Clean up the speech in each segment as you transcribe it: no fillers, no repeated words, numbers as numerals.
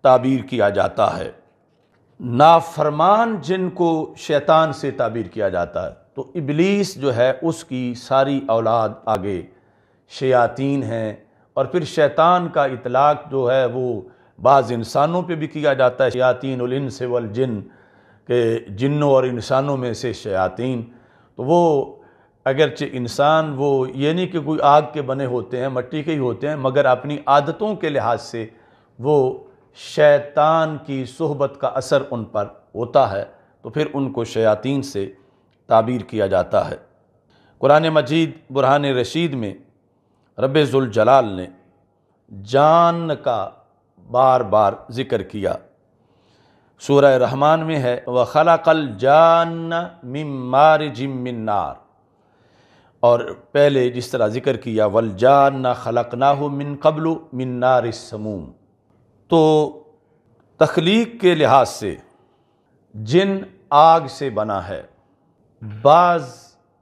تعبیر کیا جاتا ہے۔ نافرمان جن کو شیطان سے تعبیر کیا جاتا ہے، تو ابلیس جو ہے اس کی ساری اولاد آگے شیاطین ہیں، اور پھر شیطان کا اطلاق جو ہے وہ بعض انسانوں پہ بھی کیا جاتا ہے، شیاطین الانس والجن، کہ جنوں اور انسانوں میں سے شیاطین۔ تو وہ اگرچہ انسان وہ یہ نہیں کہ کوئی آگ کے بنے ہوتے ہیں، مٹی کے ہی ہوتے ہیں، مگر اپنی عادتوں کے لحاظ سے وہ شیطان کی صحبت کا اثر ان پر ہوتا ہے، تو پھر ان کو شیاطین سے تعبیر کیا جاتا ہے۔ قرآن مجید برہان رشید میں رب ذوالجلال نے جان کا بار بار ذکر کیا۔ سورہ رحمان میں ہے وَخَلَقَ الْجَانَّ مِن مَارِجٍ مِّن نَارٍ، اور پہلے جس طرح ذکر کیا وَالْجَانَّ خَلَقْنَاهُ مِن قَبْلُ مِن نَارِ السَّمُومِ۔ تو تخلیق کے لحاظ سے جن آگ سے بنا ہے۔ بعض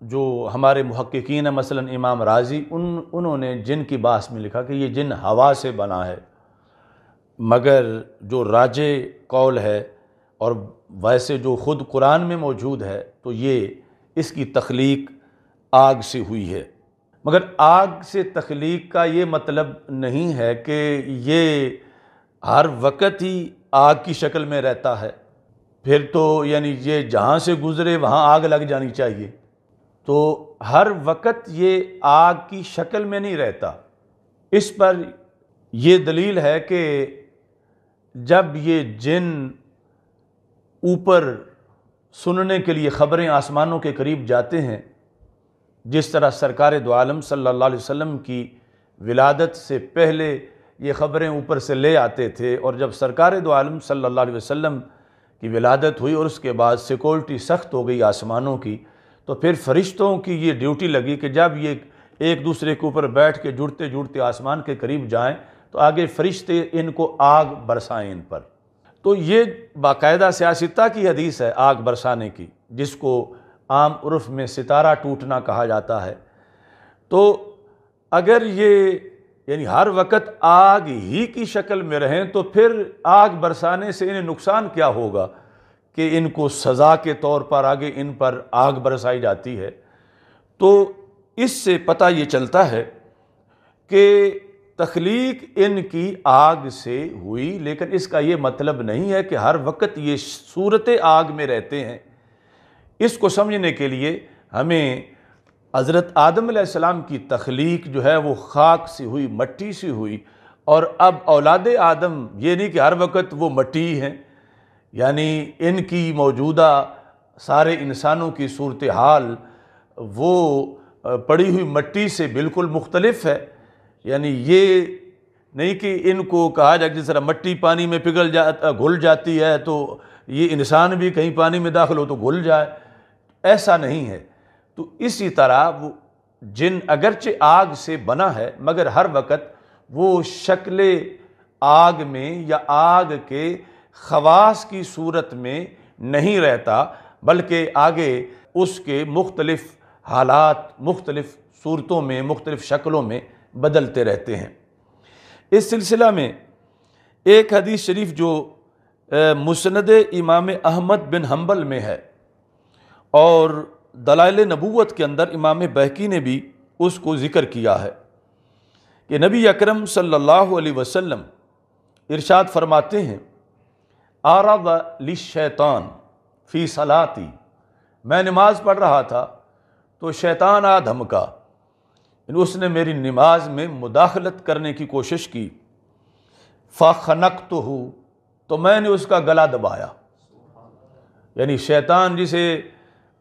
جو ہمارے محققین ہیں، مثلا امام رازی، انہوں نے جن کی بحث میں لکھا کہ یہ جن ہوا سے بنا ہے، مگر جو راجح قول ہے اور ویسے جو خود قرآن میں موجود ہے تو یہ اس کی تخلیق آگ سے ہوئی ہے۔ مگر آگ سے تخلیق کا یہ مطلب نہیں ہے کہ یہ ہر وقت ہی آگ کی شکل میں رہتا ہے، پھر تو یعنی یہ جہاں سے گزرے وہاں آگ لگ جانی چاہیے، تو ہر وقت یہ آگ کی شکل میں نہیں رہتا۔ اس پر یہ دلیل ہے کہ جب یہ جن اوپر سننے کے لیے خبریں آسمانوں کے قریب جاتے ہیں، جس طرح سرکار دو عالم صلی اللہ علیہ وسلم کی ولادت سے پہلے یہ خبریں اوپر سے لے آتے تھے، اور جب سرکار دو عالم صلی اللہ علیہ وسلم کی ولادت ہوئی اور اس کے بعد سیکورٹی سخت ہو گئی آسمانوں کی، تو پھر فرشتوں کی یہ ڈیوٹی لگی کہ جب یہ ایک دوسرے کے اوپر بیٹھ کے جڑتے جڑتے آسمان کے قریب جائیں تو آگے فرشتے ان کو آگ برسائیں ان پر۔ تو یہ باقاعدہ سیاستہ کی حدیث ہے آگ برسانے کی، جس کو عام عرف میں ستارہ ٹوٹنا کہا جاتا ہے۔ تو اگر یہ یعنی ہر وقت آگ ہی کی شکل میں رہیں تو پھر آگ برسانے سے انہیں نقصان کیا ہوگا کہ ان کو سزا کے طور پر آگے ان پر آگ برسائی جاتی ہے۔ تو اس سے پتہ یہ چلتا ہے کہ تخلیق ان کی آگ سے ہوئی، لیکن اس کا یہ مطلب نہیں ہے کہ ہر وقت یہ صورت آگ میں رہتے ہیں۔ اس کو سمجھنے کے لیے ہمیں حضرت آدم علیہ السلام کی تخلیق جو ہے وہ خاک سے ہوئی، مٹی سے ہوئی، اور اب اولاد آدم یہ نہیں کہ ہر وقت وہ مٹی ہیں، یعنی ان کی موجودہ سارے انسانوں کی صورتحال وہ پڑی ہوئی مٹی سے بالکل مختلف ہے۔ یعنی یہ نہیں کہ ان کو کہا جائے جس طرح مٹی پانی میں گھل جاتی ہے تو یہ انسان بھی کہیں پانی میں داخل ہو تو گھل جائے، ایسا نہیں ہے۔ تو اسی طرح وہ جن اگرچہ آگ سے بنا ہے مگر ہر وقت وہ شکل آگ میں یا آگ کے خواص کی صورت میں نہیں رہتا، بلکہ آگے اس کے مختلف حالات مختلف صورتوں میں مختلف شکلوں میں بدلتے رہتے ہیں۔ اس سلسلہ میں ایک حدیث شریف جو مسند امام احمد بن حنبل میں ہے، اور دلائل نبوت کے اندر امام بہقی نے بھی اس کو ذکر کیا ہے، کہ نبی اکرم صلی اللہ علیہ وسلم ارشاد فرماتے ہیں عرض للشیطان فی صلاتی، میں نماز پڑھ رہا تھا تو شیطان آ دھمکا، اس نے میری نماز میں مداخلت کرنے کی کوشش کی، فخنقتہ، تو میں نے اس کا گلا دبایا۔ یعنی شیطان جسے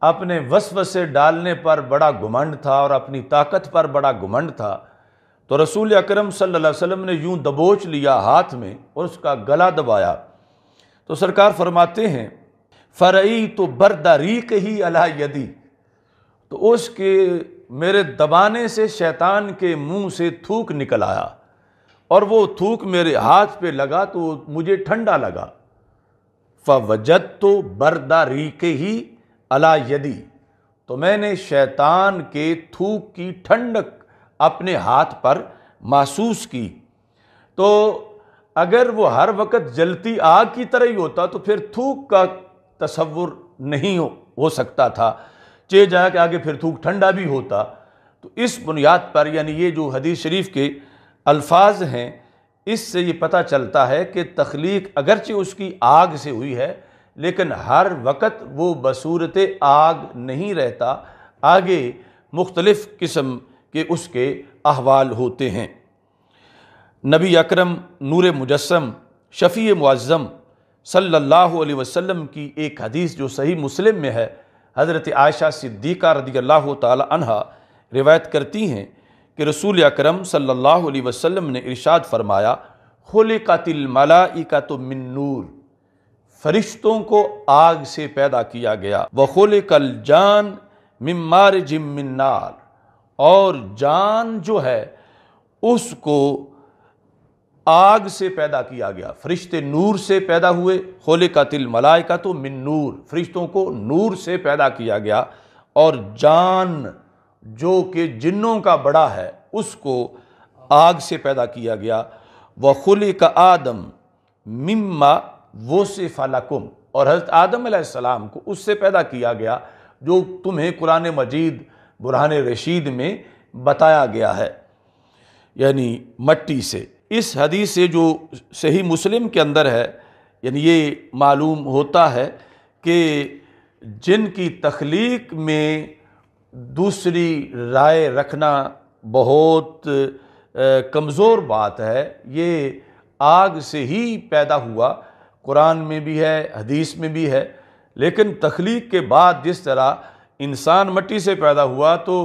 اپنے وسوسے ڈالنے پر بڑا گھمنڈ تھا اور اپنی طاقت پر بڑا گھمنڈ تھا، تو رسول اکرم صلی اللہ علیہ وسلم نے یوں دبوچ لیا ہاتھ میں اور اس کا گلا دبایا۔ تو سرکار فرماتے ہیں فرعیت برد ریقہ علی یدی، تو اس کے میرے دبانے سے شیطان کے منہ سے تھوک نکل آیا، اور وہ تھوک میرے ہاتھ پہ لگا تو مجھے ٹھنڈا لگا۔ فوجدت برد ریقہ علی یدی، تو میں نے شیطان کے تھوک کی ٹھنڈک اپنے ہاتھ پر محسوس کی۔ تو اگر وہ ہر وقت جلتی آگ کی طرح ہی ہوتا تو پھر تھوک کا تصور نہیں ہو سکتا تھا، چہ جا کہ آگے پھر تھوک ٹھنڈا بھی ہوتا۔ تو اس بنیاد پر یعنی یہ جو حدیث شریف کے الفاظ ہیں، اس سے یہ پتہ چلتا ہے کہ تخلیق اگرچہ اس کی آگ سے ہوئی ہے، لیکن ہر وقت وہ بصورت آگ نہیں رہتا، آگے مختلف قسم کے اس کے احوال ہوتے ہیں۔ نبی اکرم نور مجسم شفیع معظم صلی اللہ علیہ وسلم کی ایک حدیث جو صحیح مسلم میں ہے، حضرت عائشہ صدیقہ رضی اللہ تعالی عنہا روایت کرتی ہیں کہ رسول اکرم صلی اللہ علیہ وسلم نے ارشاد فرمایا، خلقت الملائکۃ من نور، فرشتوں کو آگ سے پیدا کیا گیا، وخلق الجان من مارج من نار، اور جان جو ہے اس کو آگ سے پیدا کیا گیا۔ فرشتے نور سے پیدا ہوئے، خلقت الملائکۃ من نور، فرشتوں کو نور سے پیدا کیا گیا، اور جان جو کہ جنوں کا بڑا ہے اس کو آگ سے پیدا کیا گیا۔ وَخُلِقَ آدم مِمَّا وُصِفَ لَكُمْ، اور حضرت آدم علیہ السلام کو اس سے پیدا کیا گیا جو تمہیں قرآن مجید برہان رشید میں بتایا گیا ہے، یعنی مٹی سے۔ اس حدیث سے جو صحیح مسلم کے اندر ہے، یعنی یہ معلوم ہوتا ہے کہ جن کی تخلیق میں دوسری رائے رکھنا بہت کمزور بات ہے، یہ آگ سے ہی پیدا ہوا، قرآن میں بھی ہے، حدیث میں بھی ہے۔ لیکن تخلیق کے بعد جس طرح انسان مٹی سے پیدا ہوا، تو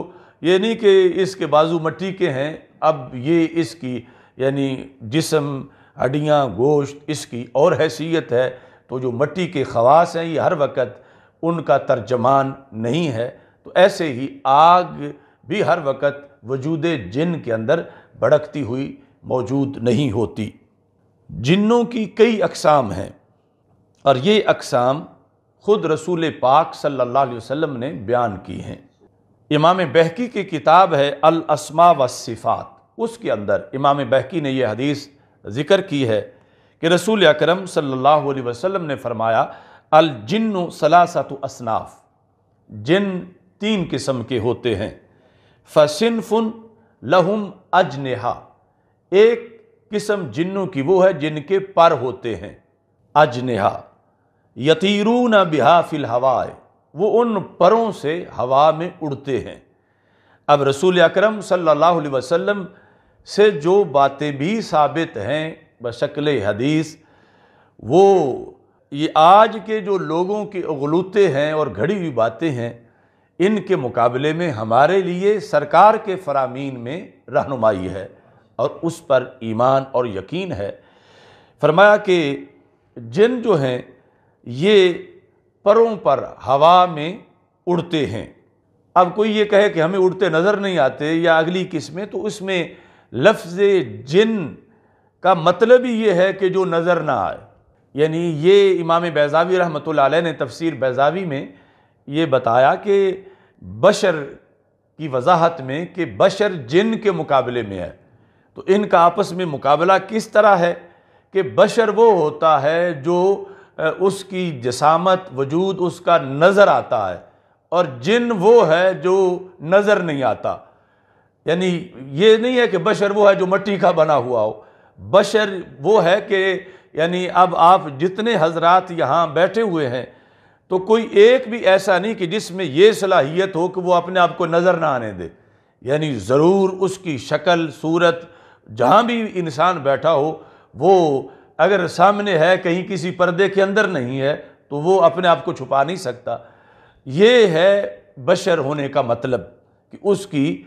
یہ نہیں کہ اس کے بازو مٹی کے ہیں، اب یہ اس کی یعنی جسم، ہڈیاں، گوشت اس کی اور حیثیت ہے، تو جو مٹی کے خواص ہیں یہ ہر وقت ان کا ترجمان نہیں ہے۔ تو ایسے ہی آگ بھی ہر وقت وجود جن کے اندر بھڑکتی ہوئی موجود نہیں ہوتی۔ جنوں کی کئی اقسام ہیں، اور یہ اقسام خود رسول پاک صلی اللہ علیہ وسلم نے بیان کی ہیں۔ امام بہقی کی کتاب ہے الاسماء والصفات، اس کے اندر امام بہقی نے یہ حدیث ذکر کی ہے کہ رسول اکرم صلی اللہ علیہ وسلم نے فرمایا، الجن ثلاثۃ اصناف، جن تین قسم کے ہوتے ہیں، فصنف لہم اجنحہ، ایک قسم جنوں کی وہ ہے جن کے پر ہوتے ہیں، اجنحہ، یطیرون بہا فی الہواء، وہ ان پروں سے ہوا میں اڑتے ہیں۔ اب رسول اکرم صلی اللہ علیہ وسلم سے جو باتیں بھی ثابت ہیں بشکل حدیث، وہ یہ آج کے جو لوگوں کے اغلوطے ہیں اور گھڑی ہوئی باتیں ہیں، ان کے مقابلے میں ہمارے لیے سرکار کے فرامین میں رہنمائی ہے اور اس پر ایمان اور یقین ہے۔ فرمایا کہ جن جو ہیں یہ پروں پر ہوا میں اڑتے ہیں۔ اب کوئی یہ کہے کہ ہمیں اڑتے نظر نہیں آتے یا اگلی قسمیں، تو اس میں لفظ جن کا مطلب ہی یہ ہے کہ جو نظر نہ آئے، یعنی یہ امام بیضاوی رحمۃ اللہ علیہ نے تفسیر بیضاوی میں یہ بتایا کہ بشر کی وضاحت میں کہ بشر جن کے مقابلے میں ہے، تو ان کا آپس میں مقابلہ کس طرح ہے کہ بشر وہ ہوتا ہے جو اس کی جسامت وجود اس کا نظر آتا ہے، اور جن وہ ہے جو نظر نہیں آتا۔ یعنی یہ نہیں ہے کہ بشر وہ ہے جو مٹی کا بنا ہوا ہو، بشر وہ ہے کہ یعنی اب آپ جتنے حضرات یہاں بیٹھے ہوئے ہیں تو کوئی ایک بھی ایسا نہیں کہ جس میں یہ صلاحیت ہو کہ وہ اپنے آپ کو نظر نہ آنے دے، یعنی ضرور اس کی شکل صورت جہاں بھی انسان بیٹھا ہو، وہ اگر سامنے ہے کہیں کسی پردے کے اندر نہیں ہے تو وہ اپنے آپ کو چھپا نہیں سکتا۔ یہ ہے بشر ہونے کا مطلب کہ اس کی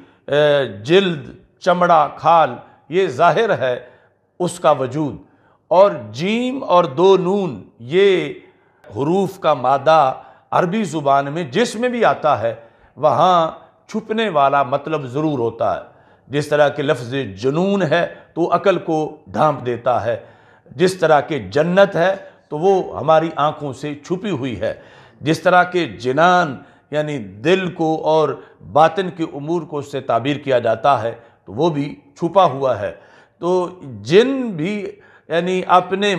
جلد، چمڑا، کھال، یہ ظاہر ہے اس کا وجود۔ اور جیم اور دو نون یہ حروف کا مادہ عربی زبان میں جس میں بھی آتا ہے وہاں چھپنے والا مطلب ضرور ہوتا ہے۔ جس طرح کہ لفظ جنون ہے تو عقل کو ڈھانپ دیتا ہے، جس طرح کہ جنت ہے تو وہ ہماری آنکھوں سے چھپی ہوئی ہے، جس طرح کہ جنان یعنی دل کو اور باطن کے امور کو اس سے تعبیر کیا جاتا ہے تو وہ بھی چھپا ہوا ہے۔ تو جن بھی یعنی اپنے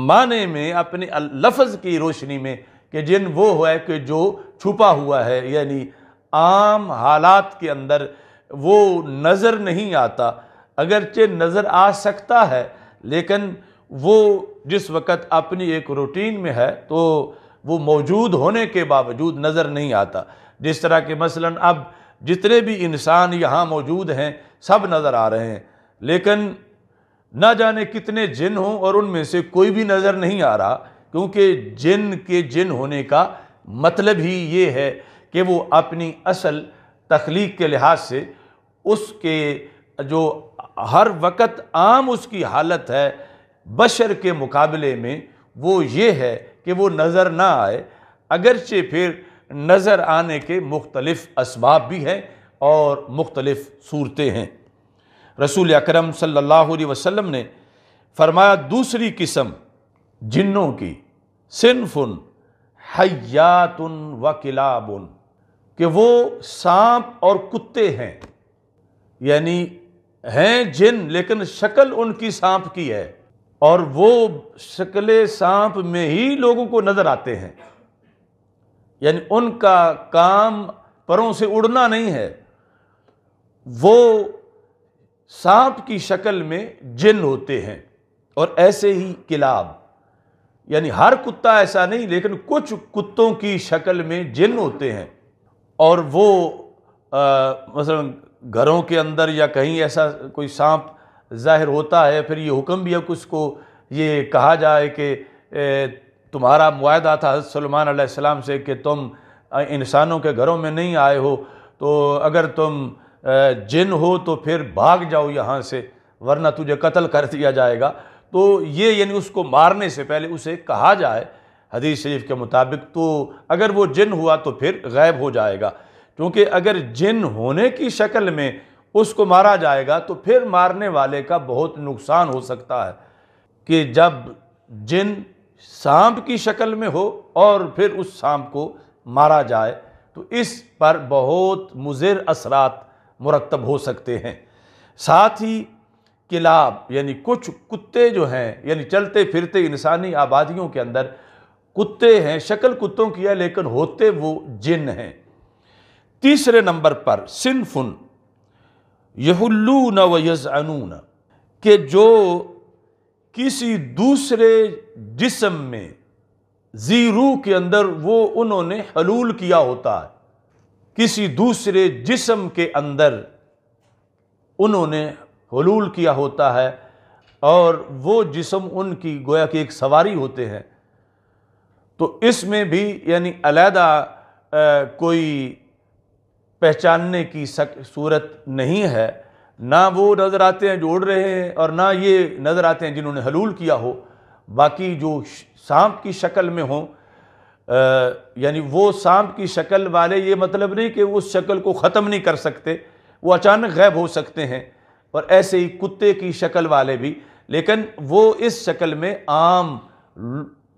معنی میں، اپنے لفظ کی روشنی میں کہ جن وہ ہے کہ جو چھپا ہوا ہے، یعنی عام حالات کے اندر وہ نظر نہیں آتا، اگرچہ نظر آ سکتا ہے لیکن وہ جس وقت اپنی ایک روٹین میں ہے تو وہ موجود ہونے کے باوجود نظر نہیں آتا۔ جس طرح کہ مثلا اب جتنے بھی انسان یہاں موجود ہیں سب نظر آ رہے ہیں، لیکن نہ جانے کتنے جن ہوں اور ان میں سے کوئی بھی نظر نہیں آ رہا، کیونکہ جن کے جن ہونے کا مطلب ہی یہ ہے کہ وہ اپنی اصل تخلیق کے لحاظ سے اس کے جو ہر وقت عام اس کی حالت ہے بشر کے مقابلے میں وہ یہ ہے کہ وہ نظر نہ آئے، اگرچہ پھر نظر آنے کے مختلف اسباب بھی ہیں اور مختلف صورتیں ہیں۔ رسول اکرم صلی اللہ علیہ وسلم نے فرمایا دوسری قسم جنوں کی صنف حیات و کلاب، کہ وہ سانپ اور کتے ہیں، یعنی ہیں جن لیکن شکل ان کی سانپ کی ہے اور وہ شکل سانپ میں ہی لوگوں کو نظر آتے ہیں، یعنی ان کا کام پروں سے اڑنا نہیں ہے، وہ سانپ کی شکل میں جن ہوتے ہیں۔ اور ایسے ہی کلاب، یعنی ہر کتا ایسا نہیں لیکن کچھ کتوں کی شکل میں جن ہوتے ہیں، اور وہ مثلا گھروں کے اندر یا کہیں ایسا کوئی سانپ ظاہر ہوتا ہے، پھر یہ حکم بھی ہے کہ اس کو یہ کہا جائے کہ تمہارا معاہدہ تھا حضرت سلیمان علیہ السلام سے کہ تم انسانوں کے گھروں میں نہیں آئے ہو، تو اگر تم جن ہو تو پھر بھاگ جاؤ یہاں سے ورنہ تجھے قتل کر دیا جائے گا۔ تو یہ یعنی اس کو مارنے سے پہلے اسے کہا جائے حدیث شریف کے مطابق، تو اگر وہ جن ہوا تو پھر غائب ہو جائے گا، کیونکہ اگر جن ہونے کی شکل میں اس کو مارا جائے گا تو پھر مارنے والے کا بہت نقصان ہو سکتا ہے، کہ جب جن سانپ کی شکل میں ہو اور پھر اس سانپ کو مارا جائے تو اس پر بہت مضر اثرات مرتب ہو سکتے ہیں۔ ساتھ ہی کلاب، یعنی کچھ کتے جو ہیں، یعنی چلتے پھرتے انسانی آبادیوں کے اندر کتے ہیں، شکل کتوں کی ہے لیکن ہوتے وہ جن ہیں۔ تیسرے نمبر پر صنف یحلون و یزعنون، کہ جو کسی دوسرے جسم میں ذی روح کے اندر وہ انہوں نے حلول کیا ہوتا ہے، کسی دوسرے جسم کے اندر انہوں نے حلول کیا ہوتا ہے اور وہ جسم ان کی گویا کہ ایک سواری ہوتے ہیں، تو اس میں بھی یعنی علیحدہ کوئی پہچاننے کی صورت نہیں ہے، نہ وہ نظر آتے ہیں جو اڑ رہے ہیں اور نہ یہ نظر آتے ہیں جنہوں نے حلول کیا ہو، باقی جو سانپ کی شکل میں ہوں، یعنی وہ سانپ کی شکل والے یہ مطلب نہیں کہ اس شکل کو ختم نہیں کر سکتے، وہ اچانک غائب ہو سکتے ہیں، اور ایسے ہی کتے کی شکل والے بھی، لیکن وہ اس شکل میں عام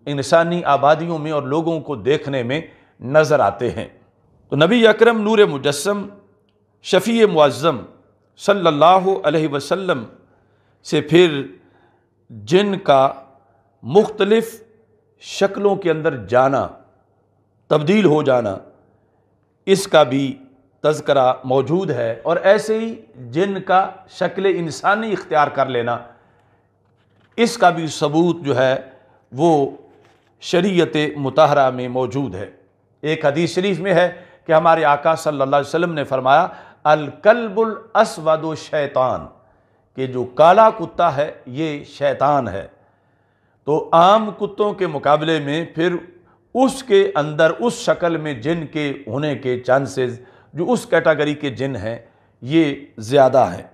انسانی آبادیوں میں اور لوگوں کو دیکھنے میں نظر آتے ہیں۔ تو نبی اکرم نور مجسم شفیع معظم صلی اللہ علیہ وسلم سے پھر جن کا مختلف شکلوں کے اندر جانا، تبدیل ہو جانا، اس کا بھی تذکرہ موجود ہے، اور ایسے ہی جن کا شکل انسانی اختیار کر لینا، اس کا بھی ثبوت جو ہے وہ شریعت مطہرہ میں موجود ہے۔ ایک حدیث شریف میں ہے کہ ہمارے آقا صلی اللہ علیہ وسلم نے فرمایا الکلب الاسود شیطان، کہ جو کالا کتا ہے یہ شیطان ہے۔ تو عام کتوں کے مقابلے میں پھر اس کے اندر اس شکل میں جن کے ہونے کے چانسز جو اس کیٹاگری کے جن ہیں یہ زیادہ ہیں۔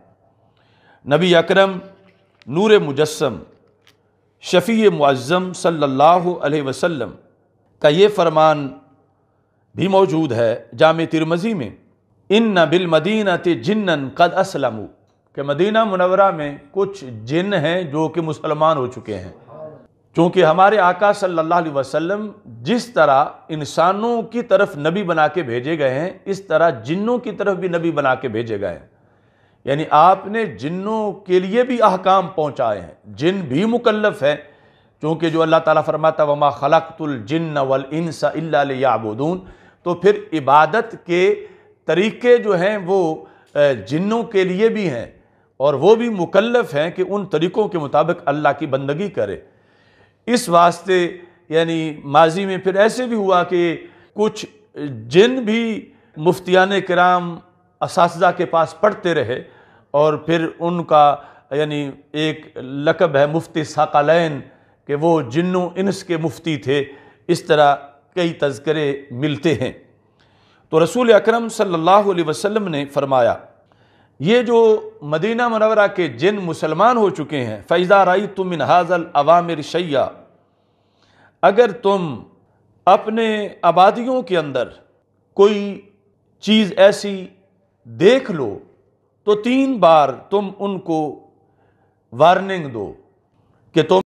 نبی اکرم نور مجسم شفیع معظم صلی اللہ علیہ وسلم کا یہ فرمان بھی موجود ہے جامع ترمذی میں، ان بالمدینۃ جنا قد اسلموا، کہ مدینہ منورہ میں کچھ جن ہیں جو کہ مسلمان ہو چکے ہیں۔ چونکہ ہمارے آقا صلی اللہ علیہ وسلم جس طرح انسانوں کی طرف نبی بنا کے بھیجے گئے ہیں، اس طرح جنوں کی طرف بھی نبی بنا کے بھیجے گئے ہیں، یعنی آپ نے جنوں کے لیے بھی احکام پہنچائے ہیں، جن بھی مکلف ہیں، چونکہ جو اللہ تعالیٰ فرماتا وما خلقت الجن والانس الا لیعبدون، تو پھر عبادت کے طریقے جو ہیں وہ جنوں کے لیے بھی ہیں، اور وہ بھی مکلف ہیں کہ ان طریقوں کے مطابق اللہ کی بندگی کرے۔ اس واسطے یعنی ماضی میں پھر ایسے بھی ہوا کہ کچھ جن بھی مفتیان کرام اساتذہ کے پاس پڑھتے رہے، اور پھر ان کا یعنی ایک لقب ہے مفتی ثقلین کہ وہ جنوں انس کے مفتی تھے، اس طرح کئی تذکرے ملتے ہیں۔ تو رسول اکرم صلی اللہ علیہ وسلم نے فرمایا یہ جو مدینہ منورہ کے جن مسلمان ہو چکے ہیں، فَإِذَا رَأَيْتُم مِّنْ هَٰذَا الْأَوَامِرِ شَيْئًا، اگر تم اپنے آبادیوں کے اندر کوئی چیز ایسی دیکھ لو تو 3 بار تم ان کو وارننگ دو کہ تم